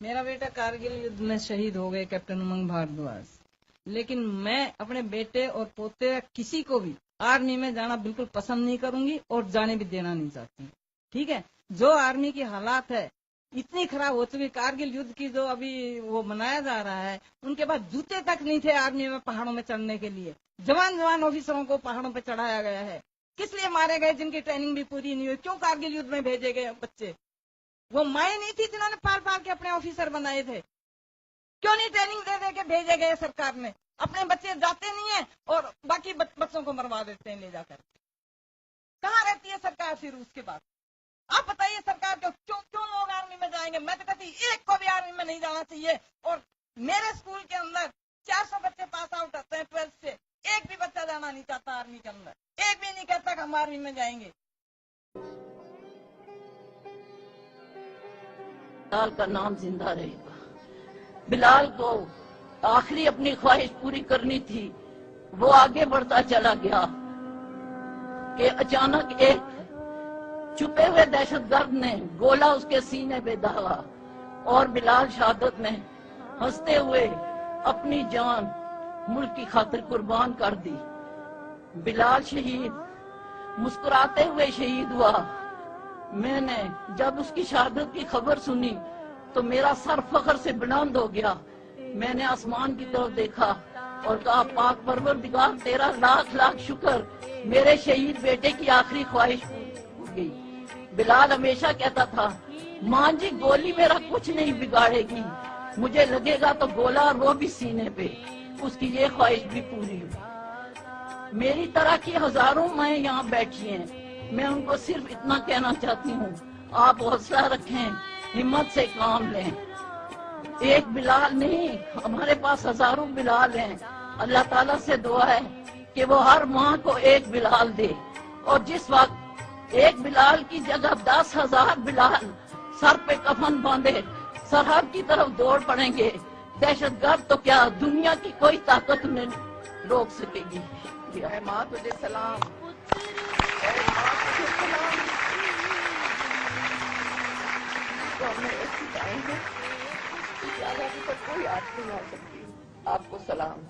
میرا بیٹا کارگل یدھ میں شہید ہو گئے کیپٹن امنگ بھاردواج، لیکن میں اپنے بیٹے اور پوتے کسی کو بھی آرمی میں جانا بالکل پسند نہیں کروں گی اور جانے بھی دینا نہیں چاہتی. ٹھیک ہے، جو آرمی کی حالات ہے اتنی خراب ہو چکی، کارگل یدھ کی جو ابھی وہ منایا جا رہا ہے، ان کے پاس جوتے تک نہیں تھے آرمی میں پہاڑوں میں چڑھنے کے لیے. جوان آفیسروں کو پہاڑوں پہ چڑھایا گیا ہے. کس لیے مارے گئے؟ جن کی ٹریننگ بھی پوری نہیں ہوئی. کیوں کارگل یدھ میں بھیجے گئے بچے؟ وہ مائیں نہیں تھی جنہوں نے پال پال کے اپنے آفیسر بنائے تھے؟ کیوں نہیں ٹریننگ دے دے کے بھیجے گئے سرکار نے؟ اپنے بچے جاتے نہیں ہیں اور باقی بچوں کو مروا دیتے ہیں لے جا کر. کہاں رہتی ہے سرکار پھر اس کے بعد؟ آپ بتائیے سرکار کو کیوں لوگ آرمی میں جائیں گے؟ میں تو کہتی ایک کو بھی آرمی میں نہیں جانا چاہیے. اور میرے اسکول کے اندر 400 بچے پاس آؤٹ ہوتے ہیں 12 سے، ایک بھی بچہ جانا نہیں چاہتا آرمی کے اندر. ایک بھی نہیں کہتا کہ ہم آرمی میں جائیں گے. بلال کا نام زندہ رہے گا. بلال کو آخری اپنی خواہش پوری کرنی تھی، وہ آگے بڑھتا چلا گیا کہ اچانک ایک چھپے ہوئے دہشت گرد نے گولا اس کے سینے پہ داغا اور بلال شہادت میں ہنستے ہوئے اپنی جان ملک کی خاطر قربان کر دی. بلال شہید مسکراتے ہوئے شہید ہوا. میں نے جب اس کی شہادت کی خبر سنی تو میرا سر فخر سے بلند ہو گیا. میں نے آسمان کی طرف دیکھا اور کہا پاک پروردگار تیرا لاکھ لاکھ شکر، میرے شہید بیٹے کی آخری خواہش ہو گئی. بلال ہمیشہ کہتا تھا ماں جی گولی میرا کچھ نہیں بگاڑے گی، مجھے لگے گا تو گولا اور وہ بھی سینے پہ. اس کی یہ خواہش بھی پوری ہوئی. میری طرح کی ہزاروں مائیں یہاں بیٹھی ہیں. میں ان کو صرف اتنا کہنا چاہتی ہوں، آپ حوصلہ رکھیں، ہمت سے کام لیں. ایک بلال نہیں، ہمارے پاس ہزاروں بلال ہیں. اللہ تعالیٰ سے دعا ہے کہ وہ ہر ماں کو ایک بلال دے، اور جس وقت ایک بلال کی جگہ 10,000 بلال سر پہ کفن باندھے سرحد کی طرف دوڑ پڑیں گے، دہشت گرد تو کیا دنیا کی کوئی طاقت نہیں روک سکے گی. اے ماں تجھے سلام، اے ماں تجھے سلام. تو ہمیں ایسی جائیں گے کہ زیادہ ابھی تک کوئی آپ نہیں آ سکتی. آپ کو سلام.